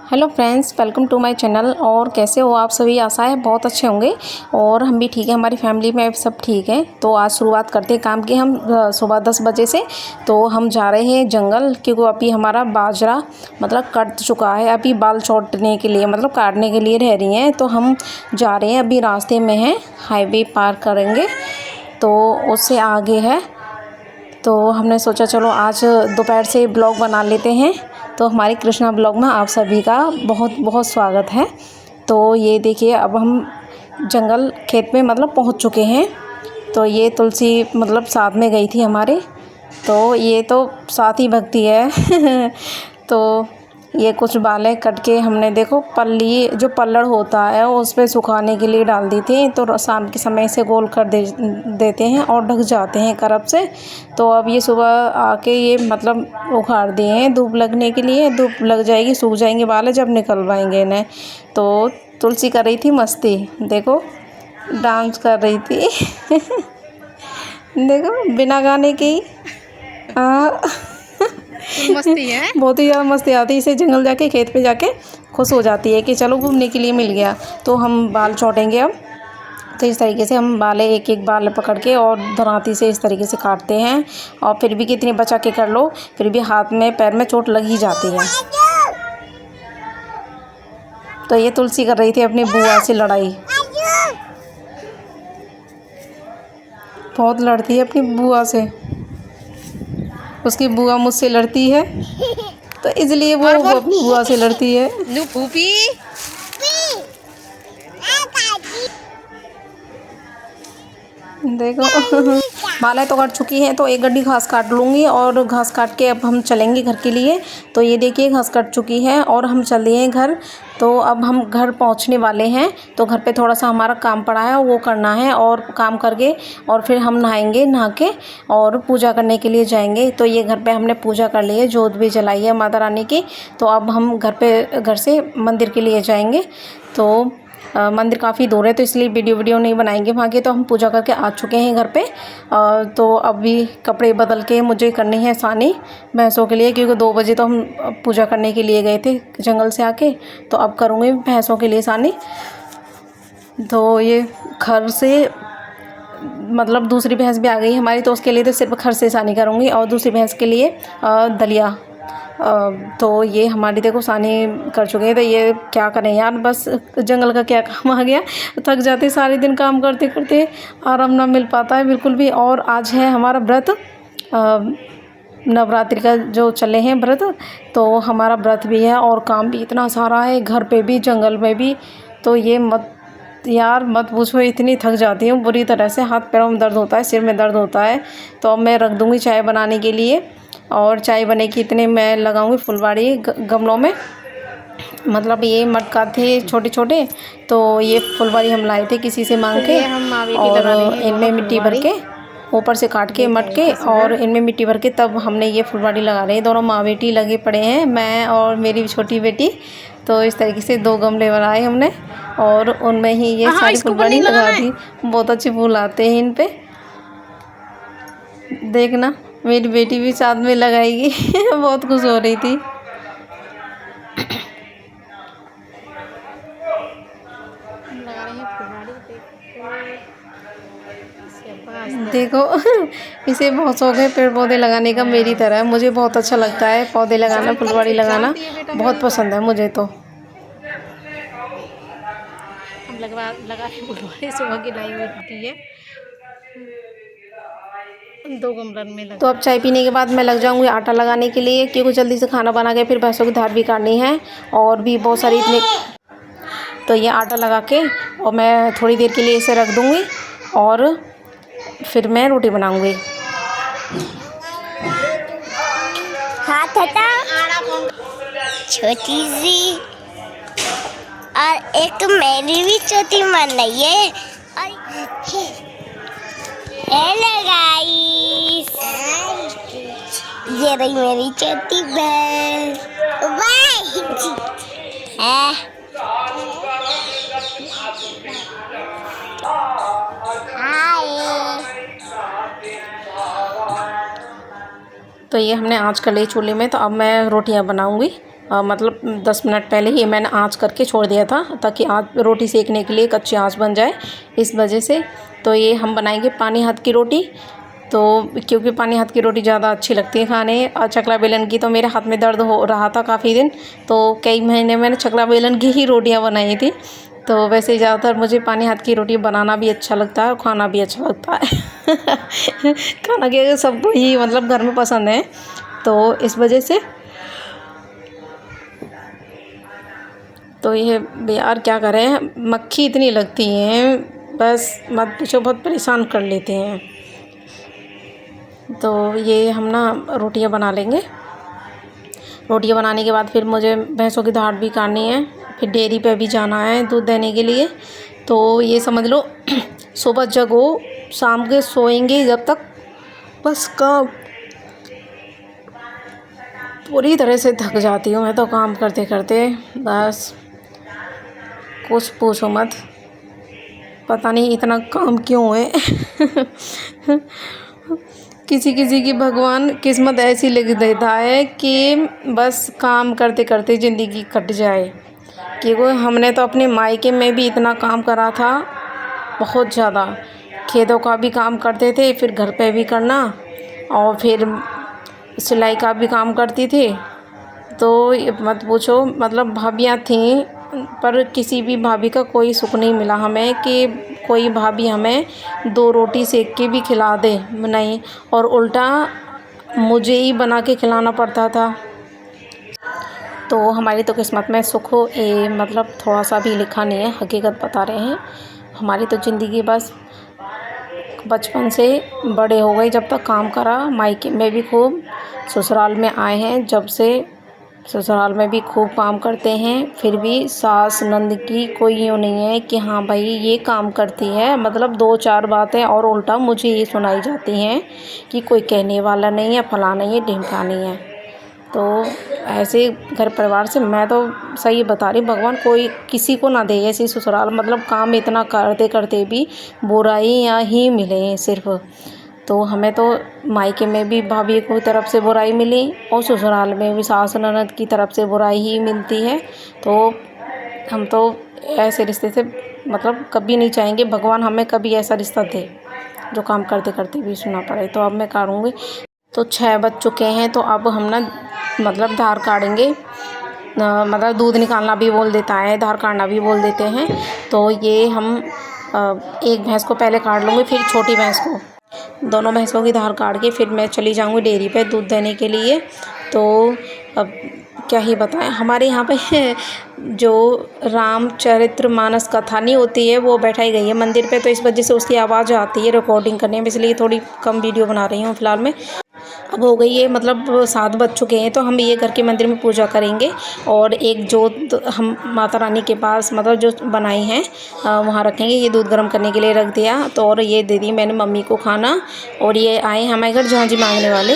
Hello friends, welcome to my channel. और कैसे हो आप सभी? आशा है बहुत अच्छे होंगे और हम भी ठीक है, हमारी फैमिली में सब ठीक है। तो आज शुरुआत करते हैं काम की। हम सुबह 10 बजे से तो हम जा रहे हैं जंगल, क्योंकि अभी हमारा बाजरा मतलब कट चुका है। अभी बाल छोड़ने के लिए मतलब काटने के लिए रह रही हैं, तो हम जा रहे हैं। अभी रास्ते में हैं, हाईवे पार करेंगे तो उससे आगे है। तो हमने सोचा चलो आज दोपहर से ब्लॉग बना लेते हैं। तो हमारे कृष्णा ब्लॉग में आप सभी का बहुत बहुत स्वागत है। तो ये देखिए, अब हम जंगल खेत में मतलब पहुंच चुके हैं। तो ये तुलसी मतलब साथ में गई थी हमारे, तो ये तो साथ ही भक्ति है। तो ये कुछ बालें कट के हमने देखो पल्ली जो पल्लड़ होता है उस पे सुखाने के लिए डाल दी थी। तो शाम के समय से गोल कर देते हैं और ढक जाते हैं करब से। तो अब ये सुबह आके ये मतलब उखाड़ दिए हैं धूप लगने के लिए। धूप लग जाएगी, सूख जाएंगे बाल जब निकलवाएंगे इन्हें। तो तुलसी कर रही थी मस्ती, देखो डांस कर रही थी। देखो बिना गाने के ही मस्ती है। बहुत ही ज़्यादा मस्ती आती है इसे। जंगल जाके खेत पे जाके खुश हो जाती है कि चलो घूमने के लिए मिल गया। तो हम बाल छोड़ेंगे अब। तो इस तरीके से हम बालें एक एक बाल पकड़ के और धराती से इस तरीके से काटते हैं। और फिर भी कितनी बचा के कर लो, फिर भी हाथ में पैर में चोट लग ही जाती है। तो ये तुलसी कर रही थी अपनी बुआ से लड़ाई, बहुत लड़ती है अपनी बुआ से। उसकी बुआ मुझसे लड़ती है तो इसलिए वो अपनी बुआ से लड़ती है। देखो मालाएं तो कट चुकी हैं, तो एक गड्डी घास काट लूँगी और घास काट के अब हम चलेंगे घर के लिए। तो ये देखिए घास कट चुकी है और हम चल दिए हैं घर। तो अब हम घर पहुंचने वाले हैं। तो घर पे थोड़ा सा हमारा काम पड़ा है वो करना है, और काम करके और फिर हम नहाएंगे, नहा के और पूजा करने के लिए जाएंगे। तो ये घर पे हमने पूजा कर ली है, जोत भी जलाई है माता रानी की। तो अब हम घर से मंदिर के लिए जाएंगे। तो मंदिर काफ़ी दूर है, तो इसलिए वीडियो नहीं बनाएंगे वहाँ के। तो हम पूजा करके आ चुके हैं घर पे। तो अभी कपड़े बदल के मुझे करनी है सानी भैंसों के लिए, क्योंकि 2 बजे तो हम पूजा करने के लिए गए थे जंगल से आके। तो अब करूँगी भैंसों के लिए सानी। तो ये घर से मतलब दूसरी भैंस भी आ गई हमारी, तो उसके लिए तो सिर्फ घर से सानी करूँगी और दूसरी भैंस के लिए दलिया। तो ये हमारी देखो सानी कर चुके हैं। तो ये क्या करें यार, बस जंगल का क्या काम आ गया। थक जाते सारे दिन काम करते करते, आराम ना मिल पाता है बिल्कुल भी। और आज है हमारा व्रत, नवरात्रि का जो चले हैं व्रत। तो हमारा व्रत भी है और काम भी इतना सारा है, घर पे भी जंगल में भी। तो ये मत पूछो, इतनी थक जाती हूँ बुरी तरह से। हाथ पैरों में दर्द होता है, सिर में दर्द होता है। तो अब मैं रख दूँगी चाय बनाने के लिए, और चाय बनेगी इतने मैं लगाऊंगी फुलवाड़ी गमलों में। मतलब ये मटका थे छोटे छोटे, तो ये फुलवाड़ी हम लाए थे किसी से मांग के। और इनमें मिट्टी भर के ऊपर से काट के मटके, और इनमें मिट्टी भर के तब हमने ये फुलवाड़ी लगा रहे हैं। दोनों माँ बेटी लगे पड़े हैं, मैं और मेरी छोटी बेटी। तो इस तरीके से 2 गमले बनाए हमने और उनमें ही ये सारी फुलवाड़ी लगा दी। बहुत अच्छे फूल आते हैं इन पे, देखना मेरी बेटी भी साथ में लगाएगी। बहुत खुश हो रही थी। देखो इसे बहुत शौक है पेड़ पौधे लगाने का, मेरी तरह। मुझे बहुत अच्छा लगता है पौधे लगाना, फुलवाड़ी लगाना बहुत पसंद है मुझे। तो हम लगा फुलवाड़ी सुबह की लाई हुई है 2 गमलन में लगा। तो अब चाय पीने के बाद मैं लग जाऊंगी आटा लगाने के लिए, क्योंकि जल्दी से खाना बना के फिर भैंसों की धार भी काटनी है और भी बहुत सारी इतने। तो ये आटा लगा के और मैं थोड़ी देर के लिए इसे रख दूंगी और फिर मैं रोटी बनाऊंगी। हाथ हटा, छोटी सी, और एक मेरी भी छोटी मन रही है। हेलो गाइस, ये रही मेरी छोटी बहन। तो ये हमने आँच कर ली चूल्हे में। तो अब मैं रोटियां बनाऊंगी। मतलब 10 मिनट पहले ही मैंने आँच करके छोड़ दिया था ताकि आँच रोटी सेकने के लिए कच्ची आँच बन जाए, इस वजह से। तो ये हम बनाएंगे पानी हाथ की रोटी, तो क्योंकि पानी हाथ की रोटी ज़्यादा अच्छी लगती है खाने। और चकला बेलन की तो मेरे हाथ में दर्द हो रहा था काफ़ी दिन, तो कई महीने मैंने चकला बेलन की ही रोटियां बनाई थी। तो वैसे ज़्यादातर मुझे पानी हाथ की रोटी बनाना भी अच्छा लगता है और खाना भी अच्छा लगता है। खाना के सबको ही मतलब घर में पसंद है, तो इस वजह से। तो ये यार क्या करें, मक्खी इतनी लगती हैं, बस मत पूछो, बहुत परेशान कर लेते हैं। तो ये हम ना रोटियां बना लेंगे। रोटियां बनाने के बाद फिर मुझे भैंसों की धार भी काटनी है, फिर डेयरी पे भी जाना है दूध देने के लिए। तो ये समझ लो सुबह जगो, शाम के सोएंगे जब तक, बस काम। पूरी तरह से थक जाती हूँ मैं तो काम करते करते, बस कुछ पूछो मत, पता नहीं इतना काम क्यों है। किसी किसी की भगवान किस्मत ऐसी लिख देता है कि बस काम करते करते ज़िंदगी कट जाए। क्योंकि हमने तो अपने मायके में भी इतना काम करा था, बहुत ज़्यादा। खेतों का भी काम करते थे, फिर घर पे भी करना, और फिर सिलाई का भी काम करती थी। तो मत पूछो, मतलब भाभियाँ थीं, पर किसी भी भाभी का कोई सुख नहीं मिला हमें कि कोई भाभी हमें 2 रोटी सेक के भी खिला दे, नहीं, और उल्टा मुझे ही बना के खिलाना पड़ता था। तो हमारी तो किस्मत में सुख मतलब थोड़ा सा भी लिखा नहीं है, हकीकत बता रहे हैं। हमारी तो ज़िंदगी बस बचपन से बड़े हो गए, जब तक काम करा। मायके में भी खूब, ससुराल में आए हैं जब से, ससुराल में भी खूब काम करते हैं। फिर भी सास नंद की कोई यूँ नहीं है कि हाँ भाई ये काम करती है, मतलब 2-4 बातें और उल्टा मुझे ये सुनाई जाती हैं कि कोई कहने वाला नहीं है, फला नहीं है, ढिमका नहीं है। तो ऐसे घर परिवार से मैं तो सही बता रही, भगवान कोई किसी को ना दे ऐसी ससुराल, मतलब काम इतना करते करते भी बुराइयाँ ही मिले सिर्फ। तो हमें तो मायके में भी भाभी की तरफ से बुराई मिली और ससुराल में भी सास ननद की तरफ से बुराई ही मिलती है। तो हम तो ऐसे रिश्ते से मतलब कभी नहीं चाहेंगे भगवान हमें कभी ऐसा रिश्ता दे जो काम करते करते भी सुनना पड़े। तो अब मैं करूँगी। तो 6 बज चुके हैं, तो अब हम ना मतलब धार काटेंगे, मतलब दूध निकालना भी बोल देता है, धार काटना भी बोल देते हैं। तो ये हम एक भैंस को पहले काट लूँगी, फिर छोटी भैंस को, दोनों भैंसों की धार काट के फिर मैं चली जाऊँगी डेयरी पे दूध देने के लिए। तो अब क्या ही बताएं, हमारे यहाँ पे जो रामचरित्र मानस कथा नहीं होती है वो बैठाई गई है मंदिर पे, तो इस वजह से उसकी आवाज़ आती है रिकॉर्डिंग करने में, इसलिए थोड़ी कम वीडियो बना रही हूँ फ़िलहाल में। अब हो गई है, मतलब 7 बज चुके हैं, तो हम ये घर के मंदिर में पूजा करेंगे और एक जोत हम माता रानी के पास मतलब जो बनाई है वहाँ रखेंगे। ये दूध गर्म करने के लिए रख दिया, तो और ये दे दी मैंने मम्मी को खाना। और ये आए हमारे घर झांझी मांगने वाले।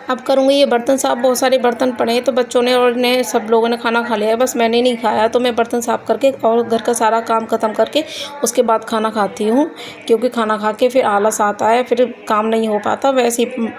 अब करूँगी ये बर्तन साफ़, बहुत सारे बर्तन पड़े हैं, तो बच्चों ने और ने सब लोगों ने खाना खा लिया है, बस मैंने नहीं खाया। तो मैं बर्तन साफ़ करके और घर का सारा काम ख़त्म करके उसके बाद खाना खाती हूँ, क्योंकि खाना खा के फिर आलस आता है, फिर काम नहीं हो पाता, वैसे ही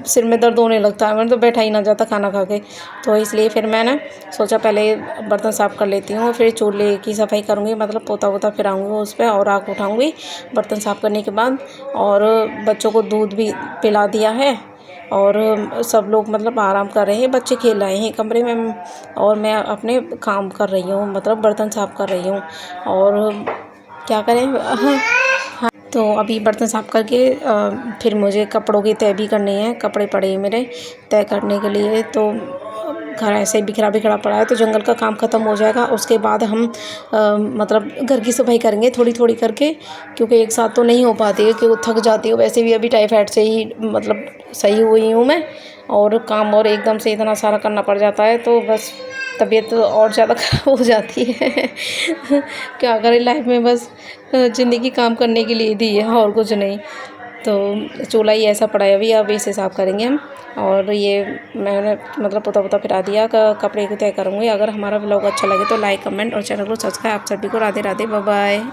सिर में दर्द होने लगता है, मैंने तो बैठा ही ना जाता खाना खा के। तो इसलिए फिर मैंने सोचा पहले बर्तन साफ़ कर लेती हूँ, फिर चूल्हे की सफाई करूँगी, मतलब पोता वोता फिराऊँगी उस पर और आग उठाऊँगी बर्तन साफ़ करने के बाद। और बच्चों को दूध भी पिला दिया है और सब लोग मतलब आराम कर रहे हैं, बच्चे खेल रहे हैं कमरे में और मैं अपने काम कर रही हूँ, मतलब बर्तन साफ़ कर रही हूँ। और क्या करें, हाँ। तो अभी बर्तन साफ़ करके फिर मुझे कपड़ों की तय भी करनी है, कपड़े पड़े हैं मेरे तय करने के लिए। तो घर ऐसे ही बिखरा बिखरा पड़ा है, तो जंगल का काम ख़त्म हो जाएगा, उसके बाद हम मतलब घर की सफाई करेंगे थोड़ी थोड़ी करके, क्योंकि एक साथ तो नहीं हो पाती है, क्योंकि थक जाती हूँ। वैसे भी अभी टाइफाइड से ही मतलब सही हुई हूँ मैं, और काम और एकदम से इतना सारा करना पड़ जाता है, तो बस तबीयत और ज़्यादा ख़राब हो जाती है। क्या करें, लाइफ में बस ज़िंदगी काम करने के लिए दी है और कुछ नहीं। तो चूल्हा ही ऐसा पड़ा है अभी, अब इसे साफ़ करेंगे हम। और ये मैंने मतलब पोता फिरा दिया, कपड़े को तय करूँगी। अगर हमारा व्लॉग अच्छा लगे तो लाइक कमेंट और चैनल को सब्सक्राइब। आप सभी को राधे राधे, बाय बाय।